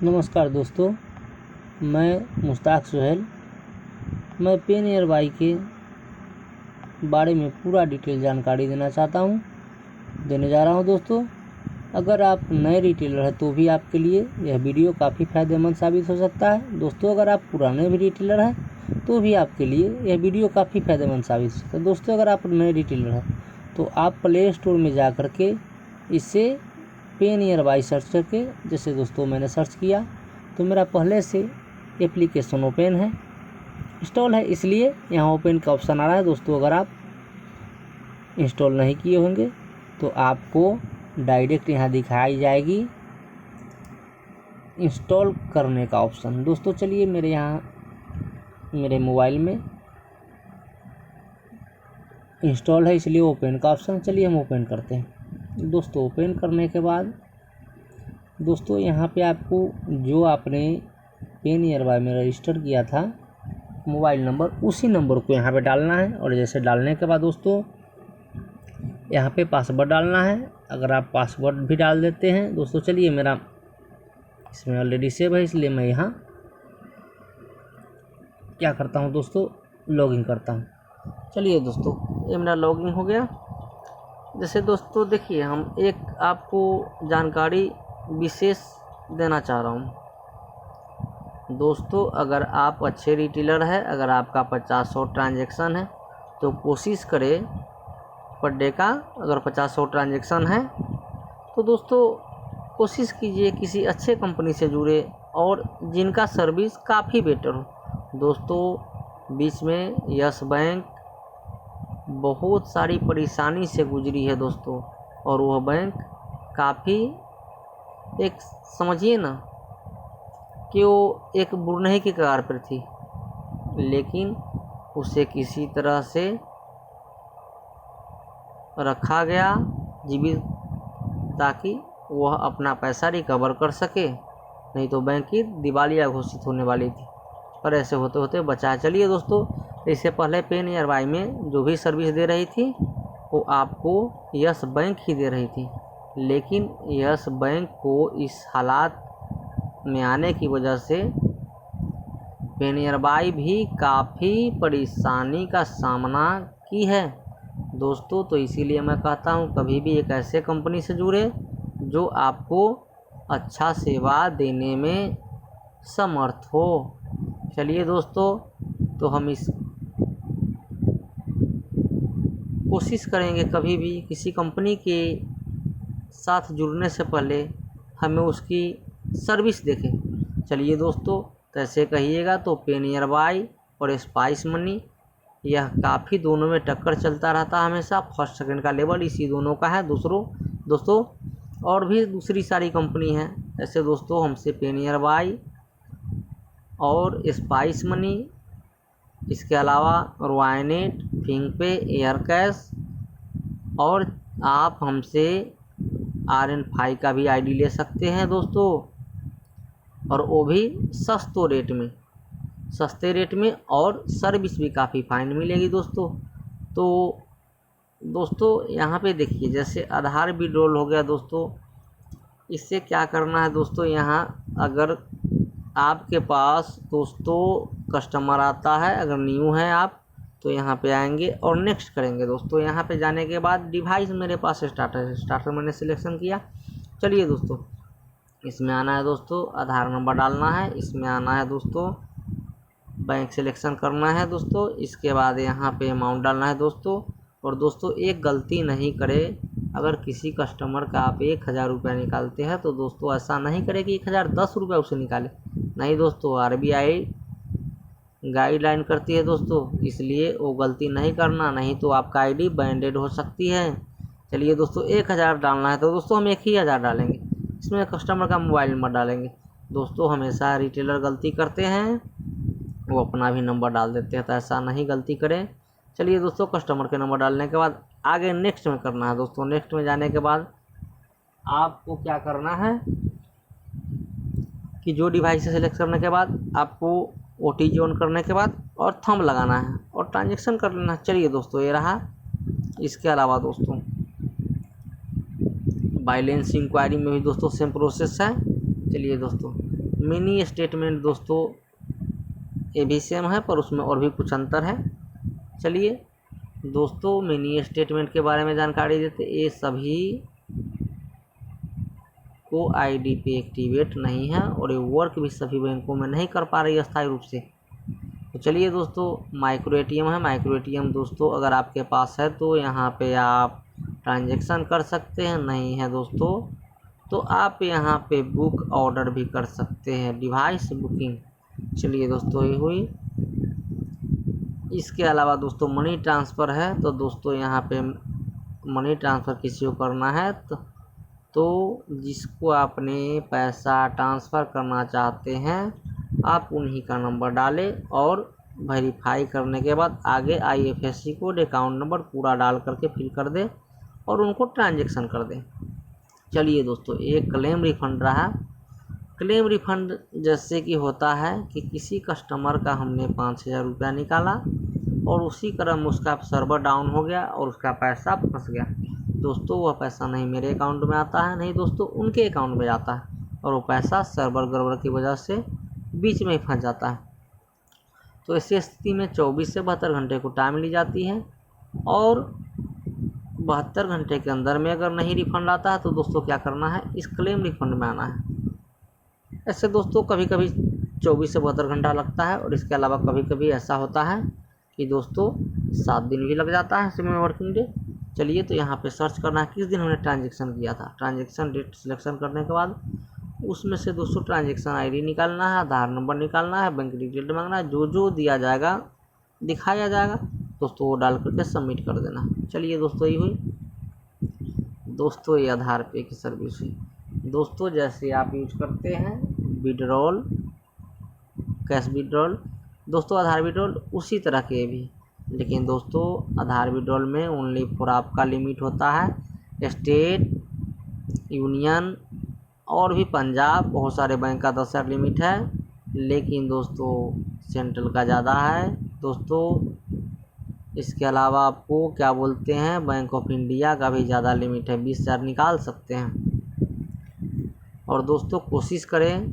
नमस्कार दोस्तों, मैं मुश्ताक सुहेल। मैं पेनियरबाई के बारे में पूरा डिटेल जानकारी देना चाहता हूँ, देने जा रहा हूँ। दोस्तों, अगर आप नए रिटेलर हैं तो भी आपके लिए यह वीडियो काफ़ी फ़ायदेमंद साबित हो सकता है। दोस्तों, अगर आप पुराने भी रिटेलर हैं तो भी आपके लिए यह वीडियो काफ़ी फ़ायदेमंद साबित हो सकता है। दोस्तों, अगर आप नए रिटेलर हैं तो आप प्ले स्टोर में जा कर के इसे पेनियरबाई सर्च करके, जैसे दोस्तों मैंने सर्च किया तो मेरा पहले से एप्लीकेशन ओपन है, इंस्टॉल है, इसलिए यहाँ ओपन का ऑप्शन आ रहा है। दोस्तों, अगर आप इंस्टॉल नहीं किए होंगे तो आपको डायरेक्ट यहाँ दिखाई जाएगी इंस्टॉल करने का ऑप्शन। दोस्तों, चलिए मेरे मोबाइल में इंस्टॉल है, इसलिए ओपन का ऑप्शन, चलिए हम ओपन करते हैं। दोस्तों, ओपन करने के बाद दोस्तों यहाँ पे आपको जो आपने पेनियरबाई में रजिस्टर किया था मोबाइल नंबर, उसी नंबर को यहाँ पे डालना है। और जैसे डालने के बाद दोस्तों यहाँ पे पासवर्ड डालना है। अगर आप पासवर्ड भी डाल देते हैं दोस्तों, चलिए मेरा इसमें ऑलरेडी सेव है, इसलिए मैं यहाँ क्या करता हूँ दोस्तों, लॉगिन करता हूँ। चलिए दोस्तों, ये मेरा लॉगिन हो गया। जैसे दोस्तों देखिए, हम एक आपको जानकारी विशेष देना चाह रहा हूँ। दोस्तों, अगर आप अच्छे रिटेलर है, अगर आपका 50-100 ट्रांजैक्शन है तो कोशिश करें पर डे का, अगर 50-100 ट्रांजैक्शन है तो दोस्तों कोशिश कीजिए किसी अच्छे कंपनी से जुड़े और जिनका सर्विस काफ़ी बेटर हो। दोस्तों, बीच में यस बैंक बहुत सारी परेशानी से गुजरी है दोस्तों, और वह बैंक काफ़ी एक समझिए ना कि वो एक बुरनही की कगार पर थी, लेकिन उसे किसी तरह से रखा गया जीवित, ताकि वह अपना पैसा रिकवर कर सके, नहीं तो बैंक की दिवालिया घोषित होने वाली थी। पर ऐसे होते होते बचा। चलिए दोस्तों, इससे पहले पेनियरबाई में जो भी सर्विस दे रही थी वो आपको यस बैंक ही दे रही थी, लेकिन यस बैंक को इस हालात में आने की वजह से पेनियरबाई भी काफ़ी परेशानी का सामना की है दोस्तों। तो इसीलिए मैं कहता हूँ, कभी भी एक ऐसे कंपनी से जुड़े जो आपको अच्छा सेवा देने में समर्थ हो। चलिए दोस्तों, तो हम इस कोशिश करेंगे कभी भी किसी कंपनी के साथ जुड़ने से पहले हमें उसकी सर्विस देखें। चलिए दोस्तों, तो ऐसे कहिएगा तो पेनियरबाई और स्पाइस मनी, यह काफ़ी दोनों में टक्कर चलता रहता है हमेशा। फर्स्ट सेकंड का लेवल इसी दोनों का है। दोस्तों और भी दूसरी सारी कंपनी हैं ऐसे दोस्तों, हमसे पेनियरबाई और स्पाइस मनी, इसके अलावा रॉयनेट, फिंगपे, एयरकैश, और आप हमसे RN5 का भी आईडी ले सकते हैं दोस्तों, और वो भी सस्ते रेट में और सर्विस भी काफ़ी फाइन मिलेगी दोस्तों। तो दोस्तों यहाँ पे देखिए, जैसे आधार विड्रॉल हो गया दोस्तों, इससे क्या करना है दोस्तों, यहाँ अगर आपके पास दोस्तों कस्टमर आता है, अगर न्यू है आप, तो यहाँ पे आएंगे और नेक्स्ट करेंगे दोस्तों। यहाँ पे जाने के बाद डिवाइस मेरे पास स्टार्टर मैंने सिलेक्शन किया। चलिए दोस्तों, इसमें आना है दोस्तों, आधार नंबर डालना है, इसमें आना है दोस्तों, बैंक सिलेक्शन करना है दोस्तों, इसके बाद यहाँ पे अमाउंट डालना है दोस्तों। और दोस्तों एक गलती नहीं करें, अगर किसी कस्टमर का आप 1000 रुपया निकालते हैं तो दोस्तों ऐसा नहीं करें कि 1010 रुपया उसे निकाले, नहीं दोस्तों, RBI गाइडलाइन करती है दोस्तों, इसलिए वो गलती नहीं करना, नहीं तो आपका आईडी बैंडेड हो सकती है। चलिए दोस्तों, 1000 डालना है तो दोस्तों हम 1000 डालेंगे, इसमें कस्टमर का मोबाइल नंबर डालेंगे। दोस्तों हमेशा रिटेलर गलती करते हैं, वो अपना भी नंबर डाल देते हैं, तो ऐसा नहीं गलती करें। चलिए दोस्तों, कस्टमर के नंबर डालने के बाद आगे नेक्स्ट में करना है दोस्तों। नेक्स्ट में जाने के बाद आपको क्या करना है कि जो डिवाइस सेलेक्ट करने के बाद आपको OTG ऑन करने के बाद और थंब लगाना है और ट्रांजैक्शन कर लेना। चलिए दोस्तों, ये रहा। इसके अलावा दोस्तों बैलेंस इंक्वायरी में भी दोस्तों सेम प्रोसेस है। चलिए दोस्तों, मिनी स्टेटमेंट दोस्तों ये भी सेम है, पर उसमें और भी कुछ अंतर है। चलिए दोस्तों मिनी स्टेटमेंट के बारे में जानकारी देते। ये सभी को आईडी पे एक्टिवेट नहीं है और ये वर्क भी सभी बैंकों में नहीं कर पा रही अस्थायी रूप से। तो चलिए दोस्तों माइक्रो एटीएम है। माइक्रो एटीएम दोस्तों अगर आपके पास है तो यहाँ पे आप ट्रांजैक्शन कर सकते हैं, नहीं है दोस्तों तो आप यहाँ पे बुक ऑर्डर भी कर सकते हैं, डिवाइस बुकिंग। चलिए दोस्तों ये हुई। इसके अलावा दोस्तों मनी ट्रांसफ़र है, तो दोस्तों यहाँ पे मनी ट्रांसफ़र किसी को करना है तो जिसको आपने पैसा ट्रांसफ़र करना चाहते हैं आप उन्हीं का नंबर डालें और वेरीफाई करने के बाद आगे IFSC कोड अकाउंट नंबर पूरा डाल करके फिल कर दें और उनको ट्रांजैक्शन कर दें। चलिए दोस्तों एक क्लेम रिफ़ंड रहा। क्लेम रिफ़ंड जैसे कि होता है कि किसी कस्टमर का हमने 5,000 रुपया निकाला और उसी क्रम उसका सर्वर डाउन हो गया और उसका पैसा फंस गया। दोस्तों वह पैसा नहीं मेरे अकाउंट में आता है, नहीं दोस्तों उनके अकाउंट में जाता है और वो पैसा सर्वर गड़बड़ की वजह से बीच में फंस जाता है। तो ऐसी स्थिति में 24 से 72 घंटे को टाइम ली जाती है और 72 घंटे के अंदर में अगर नहीं रिफ़ंड आता है तो दोस्तों क्या करना है, इस क्लेम रिफ़ंड में आना है। ऐसे दोस्तों कभी कभी 24 से 72 घंटा लगता है और इसके अलावा कभी कभी ऐसा होता है कि दोस्तों 7 दिन भी लग जाता है 7 वर्किंग डे। चलिए तो यहाँ पे सर्च करना है किस दिन हमने ट्रांजैक्शन किया था। ट्रांजैक्शन डेट सिलेक्शन करने के बाद उसमें से दोस्तों ट्रांजैक्शन आईडी निकालना है, आधार नंबर निकालना है, बैंक डिटेल मांगना है, जो जो दिया जाएगा दिखाया जाएगा दोस्तों वो डाल करके सबमिट कर देना। चलिए दोस्तों ये हुई। दोस्तों ये आधार पे की सर्विस हुई। दोस्तों जैसे आप यूज करते हैं विड्रॉल, कैश विड्रॉल, दोस्तों आधार विड्रॉल उसी तरह के भी, लेकिन दोस्तों आधार विड्रॉल में ओनली फॉर आपका लिमिट होता है स्टेट, यूनियन और भी पंजाब, बहुत सारे बैंक का 10,000 लिमिट है, लेकिन दोस्तों सेंट्रल का ज़्यादा है दोस्तों। इसके अलावा आपको क्या बोलते हैं बैंक ऑफ इंडिया का भी ज़्यादा लिमिट है, 20,000 निकाल सकते हैं। और दोस्तों कोशिश करें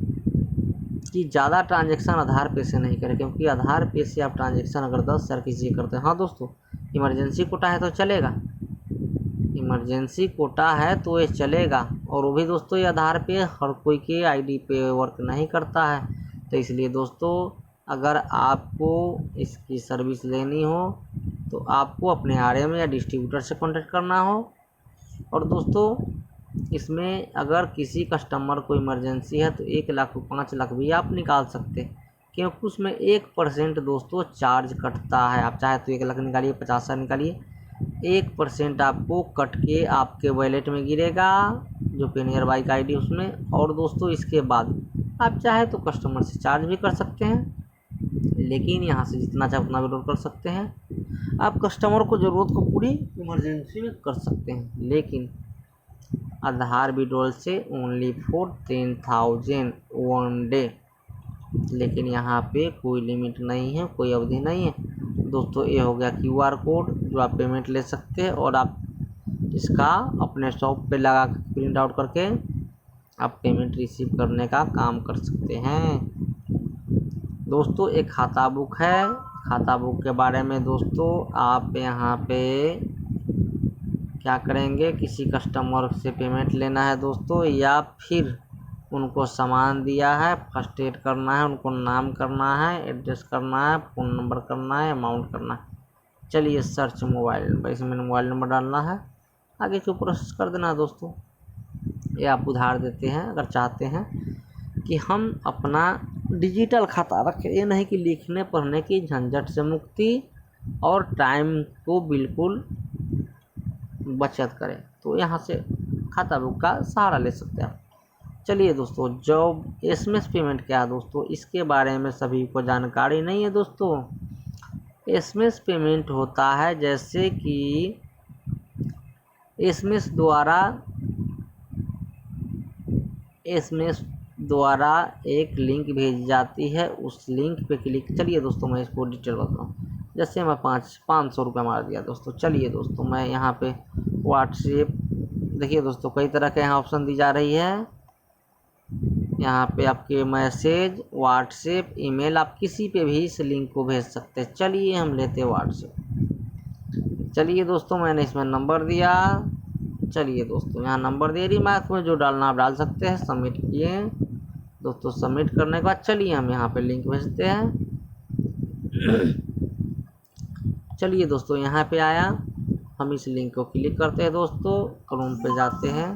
कि ज़्यादा ट्रांजैक्शन आधार पे से नहीं करें, क्योंकि आधार पे से आप ट्रांजैक्शन अगर 10,000 किसी करते हैं, हाँ दोस्तों इमरजेंसी कोटा है तो चलेगा, इमरजेंसी कोटा है तो ये चलेगा। और वो भी दोस्तों ये आधार पे हर कोई के आईडी पे वर्क नहीं करता है। तो इसलिए दोस्तों अगर आपको इसकी सर्विस लेनी हो तो आपको अपने RM या डिस्ट्रीब्यूटर से कॉन्टेक्ट करना हो। और दोस्तों इसमें अगर किसी कस्टमर को इमरजेंसी है तो 1 लाख 5 लाख भी आप निकाल सकते हैं, क्योंकि उसमें 1% दोस्तों चार्ज कटता है। आप चाहे तो 1 लाख निकालिए, 50,000 निकालिए, 1% आपको कट के आपके वॉलेट में गिरेगा जो पेनियर बाइक ID उसमें। और दोस्तों इसके बाद आप चाहे तो कस्टमर से चार्ज भी कर सकते हैं, लेकिन यहाँ से जितना चाहे उतना विड्रॉल कर सकते हैं। आप कस्टमर को ज़रूरत को पूरी इमरजेंसी में कर सकते हैं, लेकिन आधार विड्रॉल से ओनली फॉर 10,000 वन डे, लेकिन यहाँ पे कोई लिमिट नहीं है, कोई अवधि नहीं है दोस्तों। ये हो गया QR कोड जो आप पेमेंट ले सकते हैं और आप इसका अपने शॉप पे लगा कर प्रिंट आउट करके आप पेमेंट रिसीव करने का काम कर सकते हैं। दोस्तों एक खाता बुक है। खाता बुक के बारे में दोस्तों आप यहाँ पे क्या करेंगे, किसी कस्टमर से पेमेंट लेना है दोस्तों, या फिर उनको सामान दिया है, फर्स्ट एड करना है, उनको नाम करना है, एड्रेस करना है, फ़ोन नंबर करना है, अमाउंट करना है। चलिए सर्च मोबाइल नंबर, इसमें मोबाइल नंबर डालना है, आगे जो प्रोसेस कर देना है दोस्तों। ये आप उधार देते हैं अगर चाहते हैं कि हम अपना डिजिटल खाता रखें, ये नहीं कि लिखने पढ़ने की झंझट से मुक्ति और टाइम को बिल्कुल बचत करें, तो यहाँ से खाता बुक का सहारा ले सकते हैं। चलिए दोस्तों जॉब SMS पेमेंट क्या है दोस्तों, इसके बारे में सभी को जानकारी नहीं है दोस्तों। SMS पेमेंट होता है जैसे कि SMS द्वारा एक लिंक भेजी जाती है, उस लिंक पे क्लिक। चलिए दोस्तों मैं इसको डिटेल बताऊँ। जैसे मैं 500 रुपये मार दिया दोस्तों। चलिए दोस्तों मैं यहाँ पे व्हाट्सएप, देखिए दोस्तों कई तरह के यहाँ ऑप्शन दी जा रही है। यहाँ पे आपके मैसेज, व्हाट्सएप, ईमेल, आप किसी पे भी इस लिंक को भेज सकते हैं। चलिए हम लेते हैं व्हाट्सएप। चलिए दोस्तों, मैंने इसमें नंबर दिया। चलिए दोस्तों, यहाँ नंबर दे रही मार्क्स में, जो डालना आप डाल सकते हैं। सबमिट किए दोस्तों। सबमिट करने के बाद चलिए हम यहाँ पे लिंक भेजते हैं। चलिए दोस्तों, यहाँ पे आया, हम इस लिंक को क्लिक करते हैं दोस्तों। क्रोम पे जाते हैं।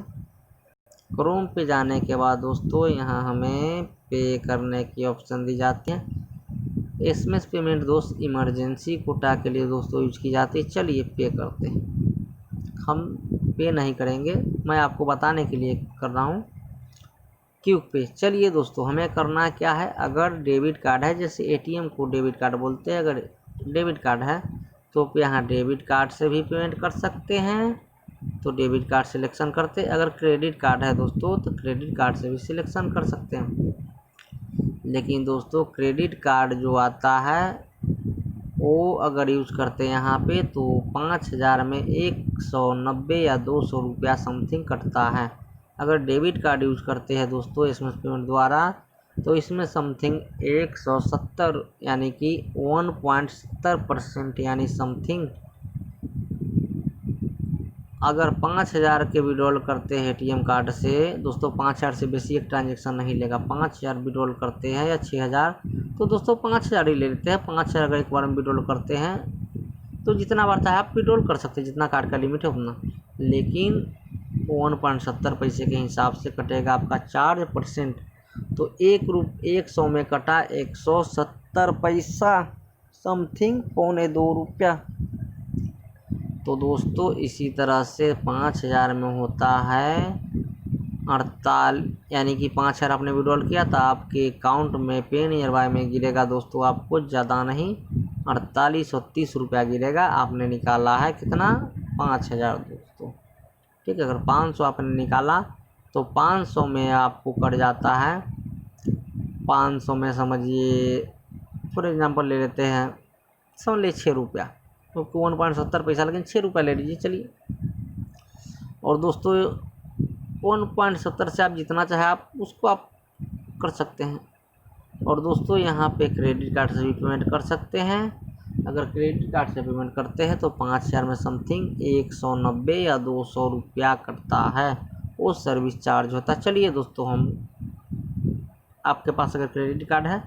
क्रोम पे जाने के बाद दोस्तों यहाँ हमें पे करने की ऑप्शन दी जाती है। एसएमएस पेमेंट दोस्त इमरजेंसी कोटा के लिए दोस्तों यूज की जाती है। चलिए पे करते हैं। हम पे नहीं करेंगे, मैं आपको बताने के लिए कर रहा हूँ। क्विक पे। चलिए दोस्तों, हमें करना क्या है, अगर डेबिट कार्ड है, जैसे एटीएम को डेबिट कार्ड बोलते हैं, अगर डेबिट कार्ड है तो यहाँ डेबिट कार्ड से भी पेमेंट कर सकते हैं, तो डेबिट कार्ड सिलेक्शन करते हैं। अगर क्रेडिट कार्ड है दोस्तों तो क्रेडिट कार्ड से भी सिलेक्शन कर सकते हैं। लेकिन दोस्तों क्रेडिट कार्ड जो आता है वो अगर यूज करते हैं यहाँ पे तो 5000 में 190 या 200 रुपया समथिंग कटता है। अगर डेबिट कार्ड यूज करते हैं दोस्तों एसएमएस पेमेंट द्वारा तो इसमें समथिंग 170 यानी कि 1.70% यानी समथिंग, अगर 5000 के विड्रॉल करते हैं एटीएम कार्ड से दोस्तों, 5000 से बेसी एक ट्रांजेक्शन नहीं लेगा। 5000 विड्रॉल करते हैं या 6000 तो दोस्तों 5000 ही ले लेते हैं। 5000 अगर एक बार में विड्रॉल करते हैं तो जितना बार चाहे आप विड्रॉल कर सकते हैं, जितना कार्ड का लिमिट है उतना। लेकिन 1.70 पैसे के हिसाब से कटेगा आपका चार्ज परसेंट, तो 100 में कटा 170 पैसा समथिंग 2.25 रुपया। तो दोस्तों इसी तरह से 5000 में होता है 48, यानी कि 5000 आपने विड्रॉल किया था, आपके अकाउंट में पे नियर बाय में गिरेगा दोस्तों, आपको ज़्यादा नहीं 4830 रुपया गिरेगा। आपने निकाला है कितना, 5000 दोस्तों, ठीक है। अगर 500 आपने निकाला तो 500 में आपको कट जाता है, 500 में समझिए फॉर एग्जांपल ले लेते हैं, समझ ले 6 रुपया, तो 1.70 पैसा, लेकिन 6 रुपया ले लीजिए। चलिए, और दोस्तों 1.70 से आप जितना चाहे आप उसको आप कर सकते हैं। और दोस्तों यहाँ पे क्रेडिट कार्ड से भी पेमेंट कर सकते हैं। अगर क्रेडिट कार्ड से पेमेंट करते हैं तो 5000 में समथिंग 190 या 200 रुपया कटता है, वो सर्विस चार्ज होता है। चलिए दोस्तों, हम आपके पास अगर क्रेडिट कार्ड है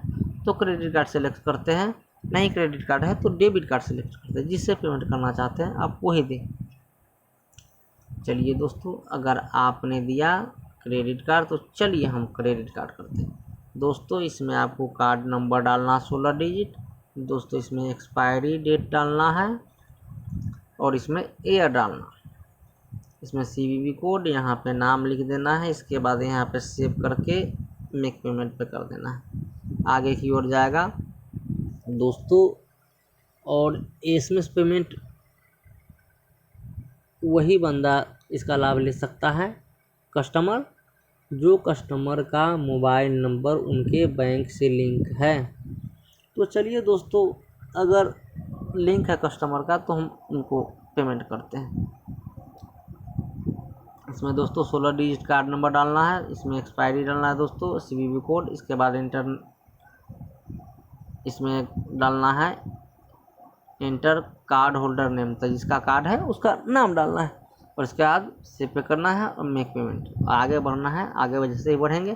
तो क्रेडिट कार्ड सेलेक्ट करते हैं, नहीं क्रेडिट कार्ड है तो डेबिट कार्ड सेलेक्ट करते हैं। जिससे पेमेंट करना चाहते हैं आप वही दें। चलिए दोस्तों, अगर आपने दिया क्रेडिट कार्ड तो चलिए हम क्रेडिट कार्ड करते हैं। दोस्तों इसमें आपको कार्ड नंबर डालना 16 डिजिट, दोस्तों इसमें एक्सपायरी डेट डालना है और इसमें ईयर डालना, इसमें सीवीवी कोड, यहाँ पे नाम लिख देना है। इसके बाद यहाँ पे सेव करके मेक पेमेंट पे कर देना है, आगे की ओर जाएगा दोस्तों। और एसएमएस पेमेंट वही बंदा इसका लाभ ले सकता है, कस्टमर, जो कस्टमर का मोबाइल नंबर उनके बैंक से लिंक है। तो चलिए दोस्तों, अगर लिंक है कस्टमर का तो हम उनको पेमेंट करते हैं। इसमें दोस्तों 16 डिजिट कार्ड नंबर डालना है, इसमें एक्सपायरी डालना है दोस्तों, सीवीवी कोड, इसके बाद इंटर इसमें डालना है इंटर कार्ड होल्डर नेम, तो जिसका कार्ड है उसका नाम डालना है, और इसके बाद सेव पे करना है और मेक पेमेंट। आगे बढ़ना है, आगे जैसे ही बढ़ेंगे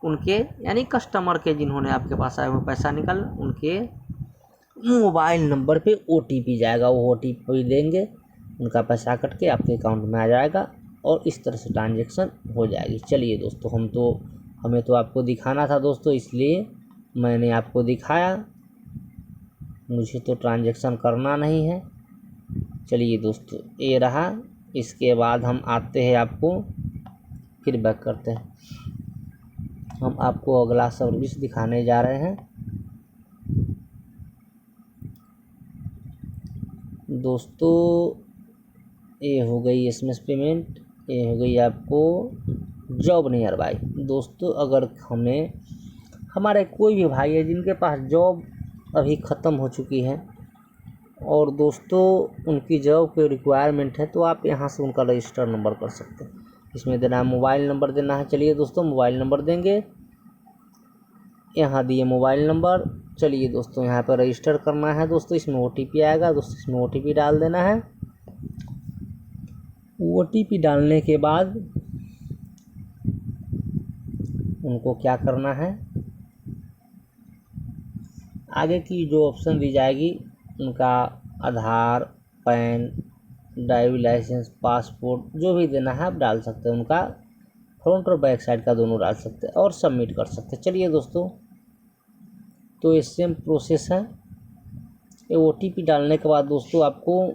उनके यानी कस्टमर के जिन्होंने आपके पास आए हुए पैसा निकाल, उनके मोबाइल नंबर पे ओटीपी जाएगा, वो ओटीपी देंगे, उनका पैसा कट के आपके अकाउंट में आ जाएगा और इस तरह से ट्रांजेक्शन हो जाएगी। चलिए दोस्तों, हमें तो आपको दिखाना था दोस्तों, इसलिए मैंने आपको दिखाया, मुझे तो ट्रांजेक्शन करना नहीं है। चलिए दोस्तों, ये रहा। इसके बाद हम आते हैं, आपको फिर बैक करते हैं। हम आपको अगला सर्विस दिखाने जा रहे हैं दोस्तों। ये हो गई एसएमएस पेमेंट, ये हो गई आपको जॉब नियर बाय। दोस्तों अगर हमारे कोई भी भाई है जिनके पास जॉब अभी ख़त्म हो चुकी है और दोस्तों उनकी जॉब की रिक्वायरमेंट है, तो आप यहाँ से उनका रजिस्टर नंबर कर सकते हैं। इसमें देना है मोबाइल नंबर देना है। चलिए दोस्तों, मोबाइल नंबर देंगे, यहाँ दिए मोबाइल नंबर। चलिए दोस्तों यहाँ पर रजिस्टर करना है दोस्तों। इसमें OTP आएगा दोस्तों, इसमें OTP डाल देना है। OTP डालने के बाद उनको क्या करना है, आगे की जो ऑप्शन दी जाएगी उनका आधार, पैन, ड्राइविंग लाइसेंस, पासपोर्ट जो भी देना है आप डाल सकते हैं। उनका फ्रंट और बैक साइड का दोनों डाल सकते हैं और सबमिट कर सकते हैं। चलिए दोस्तों, तो ये सेम प्रोसेस है। ये OTP डालने के बाद दोस्तों आपको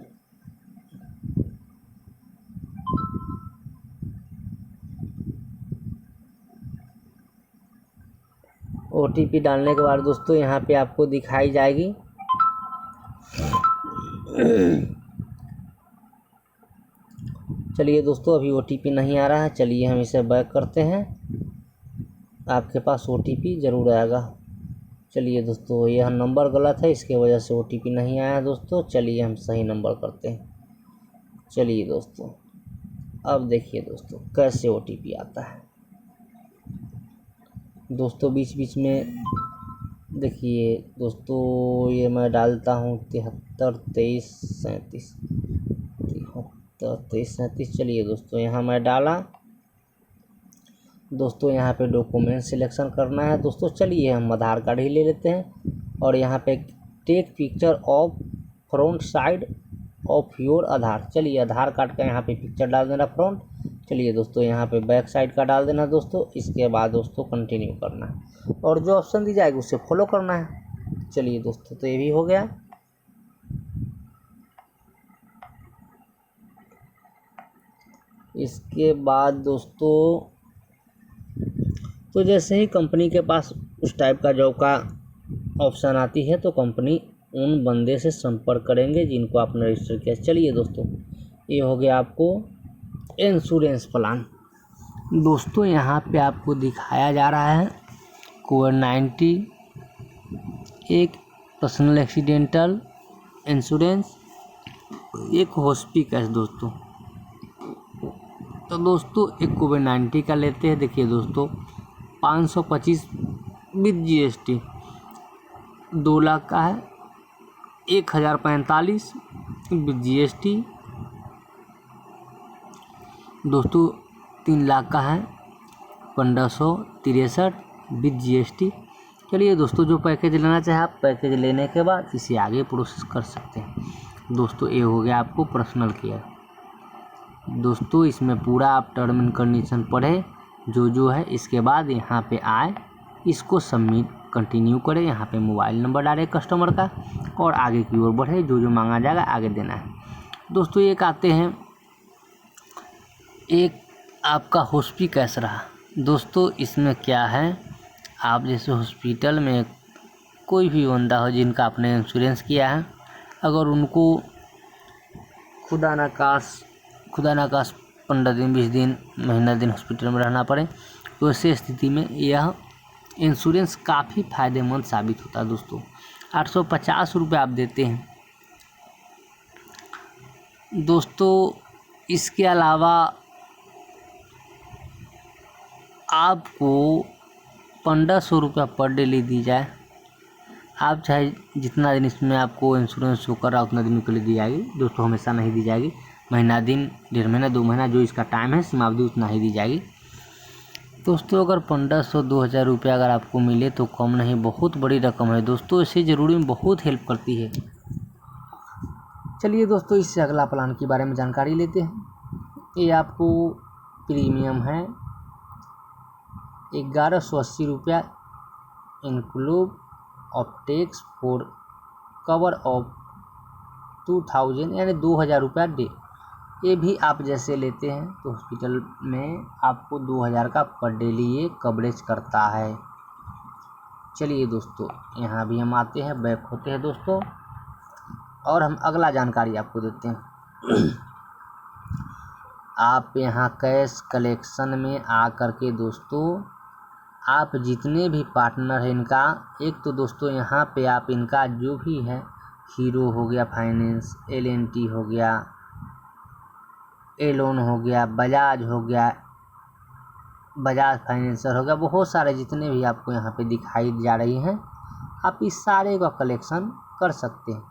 OTP डालने के बाद दोस्तों यहाँ पे आपको दिखाई जाएगी चलिए दोस्तों, अभी OTP नहीं आ रहा है। चलिए हम इसे बैक करते हैं। आपके पास OTP ज़रूर आएगा। चलिए दोस्तों, यह नंबर गलत है, इसके वजह से OTP नहीं आया दोस्तों। चलिए हम सही नंबर करते हैं। चलिए दोस्तों, अब देखिए दोस्तों कैसे OTP आता है। दोस्तों बीच बीच में देखिए दोस्तों, ये मैं डालता हूँ 73 23 37 23 37। चलिए दोस्तों, यहाँ मैं डाला दोस्तों। यहाँ पे डॉक्यूमेंट सिलेक्शन करना है दोस्तों। चलिए हम आधार कार्ड ही ले लेते हैं और यहाँ पे take picture of front side of your Aadhaar. चलिए आधार कार्ड का यहाँ पे पिक्चर डाल देना फ्रंट। चलिए दोस्तों, यहाँ पे बैक साइड का डाल देना दोस्तों। इसके बाद दोस्तों कंटिन्यू करना है और जो ऑप्शन दी जाएगी उसे फॉलो करना है। चलिए दोस्तों, तो ये भी हो गया। इसके बाद दोस्तों, तो जैसे ही कंपनी के पास उस टाइप का जॉब का ऑप्शन आती है तो कंपनी उन बंदे से संपर्क करेंगे जिनको आपने रजिस्टर किया। चलिए दोस्तों, ये हो गया आपको इंश्योरेंस प्लान। दोस्तों यहाँ पे आपको दिखाया जा रहा है कोविड-19, एक पर्सनल एक्सीडेंटल इंश्योरेंस, एक हॉस्पिटल दोस्तों। तो दोस्तों एक कोविड-19 का लेते हैं। देखिए दोस्तों 525 विद GST 2 लाख का है, 1045 विद GST दोस्तों 3 लाख का है, 1563 विद GST। चलिए दोस्तों, जो पैकेज लेना चाहे आप पैकेज लेने के बाद इसे आगे प्रोसेस कर सकते हैं। दोस्तों ये हो गया आपको पर्सनल केयर। दोस्तों इसमें पूरा आप टर्म एंड कंडीशन पढ़े जो है, इसके बाद यहाँ पे आए, इसको सबमिट कंटिन्यू करें। यहाँ पे मोबाइल नंबर डालें कस्टमर का और आगे की ओर बढ़े, जो मांगा जाएगा आगे देना है। दोस्तों एक आते हैं, एक आपका हॉस्पिटल कैसा रहा। दोस्तों इसमें क्या है, आप जैसे हॉस्पिटल में कोई भी बंदा हो जिनका आपने इंश्योरेंस किया है, अगर उनको खुदा ना खास 15 दिन 20 दिन महीना दिन हॉस्पिटल में रहना पड़े, तो ऐसे स्थिति में यह इंश्योरेंस काफ़ी फ़ायदेमंद साबित होता है। दोस्तों 850 रुपये आप देते हैं दोस्तों। इसके अलावा आपको 1500 रुपया पर डेली दी जाए, आप चाहे जितना दिन इसमें आपको इंश्योरेंस शो कर रहा उतना दिन के लिए दी जाएगी दोस्तों, हमेशा नहीं दी जाएगी। महीना दिन 1.5 महीना 2 महीना जो इसका टाइम है सीमावधि उतना ही दी जाएगी दोस्तों। अगर 1500-2000 रुपया अगर आपको मिले तो कम नहीं, बहुत बड़ी रकम है दोस्तों। इसे ज़रूरी में बहुत हेल्प करती है। चलिए दोस्तों, इससे अगला प्लान के बारे में जानकारी लेते हैं। ये आपको प्रीमियम है 1180 रुपया include of tax for cover of 2000 यानी 2000 रुपया डे। ये भी आप जैसे लेते हैं तो हॉस्पिटल में आपको 2000 का पर डेली ये कवरेज करता है। चलिए दोस्तों, यहाँ भी हम आते हैं, बैक होते हैं दोस्तों और हम अगला जानकारी आपको देते हैं। आप यहाँ कैश कलेक्शन में आ करके दोस्तों, आप जितने भी पार्टनर हैं इनका, एक तो दोस्तों यहाँ पे आप इनका जो भी है, हीरो हो गया फाइनेंस, L&T हो गया, एलोन हो गया, बजाज हो गया, बजाज फाइनेंसर हो गया, बहुत सारे जितने भी आपको यहाँ पे दिखाई जा रही हैं, आप इस सारे का कलेक्शन कर सकते हैं।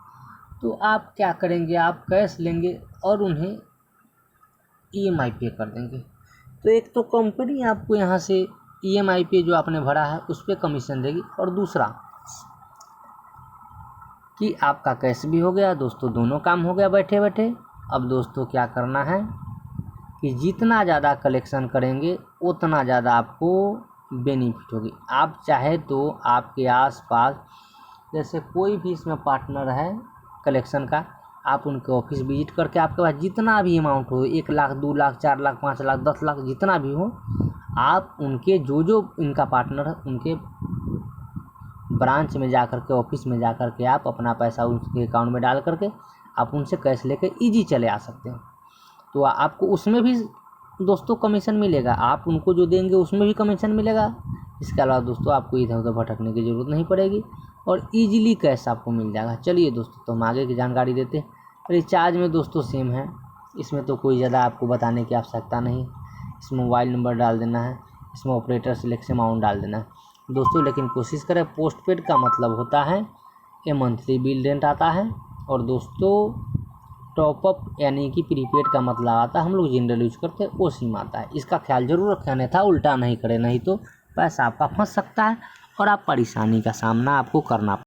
तो आप क्या करेंगे, आप कैश लेंगे और उन्हें EMI पे कर देंगे। तो एक तो कंपनी आपको यहाँ से EMI पे जो आपने भरा है उस पर कमीशन देगी, और दूसरा कि आपका कैश भी हो गया दोस्तों, दोनों काम हो गया बैठे बैठे। अब दोस्तों क्या करना है कि जितना ज़्यादा कलेक्शन करेंगे उतना ज़्यादा आपको बेनिफिट होगी। आप चाहे तो आपके आसपास जैसे कोई भी इसमें पार्टनर है कलेक्शन का, आप उनके ऑफिस विजिट करके आपके पास जितना भी अमाउंट हो, 1 लाख 2 लाख 4 लाख 5 लाख 10 लाख जितना भी हो, आप उनके जो इनका पार्टनर है उनके ब्रांच में जा कर के, ऑफिस में जा कर के आप अपना पैसा उसके अकाउंट में डाल करके आप उनसे कैश लेके ईजी चले आ सकते हैं। तो आपको उसमें भी दोस्तों कमीशन मिलेगा, आप उनको जो देंगे उसमें भी कमीशन मिलेगा। इसके अलावा दोस्तों आपको इधर उधर भटकने की ज़रूरत नहीं पड़ेगी और ईजीली कैश आपको मिल जाएगा। चलिए दोस्तों, तो हम आगे की जानकारी देते हैं। रिचार्ज में दोस्तों सेम है, इसमें तो कोई ज़्यादा आपको बताने की आवश्यकता नहीं। इसमें मोबाइल नंबर डाल देना है, इसमें ऑपरेटर सिलेक्शन अमाउंट डाल देना है दोस्तों। लेकिन कोशिश करें, पोस्टपेड का मतलब होता है ये मंथली बिल रेंट आता है, और दोस्तों टॉपअप यानी कि प्रीपेड का मतलब आता है हम लोग जनरल यूज करते हैं वो सिम आता है। इसका ख्याल जरूर रखें, अन्यथा उल्टा नहीं करें, नहीं तो पैसा आपका फंस सकता है और आप परेशानी का सामना आपको करना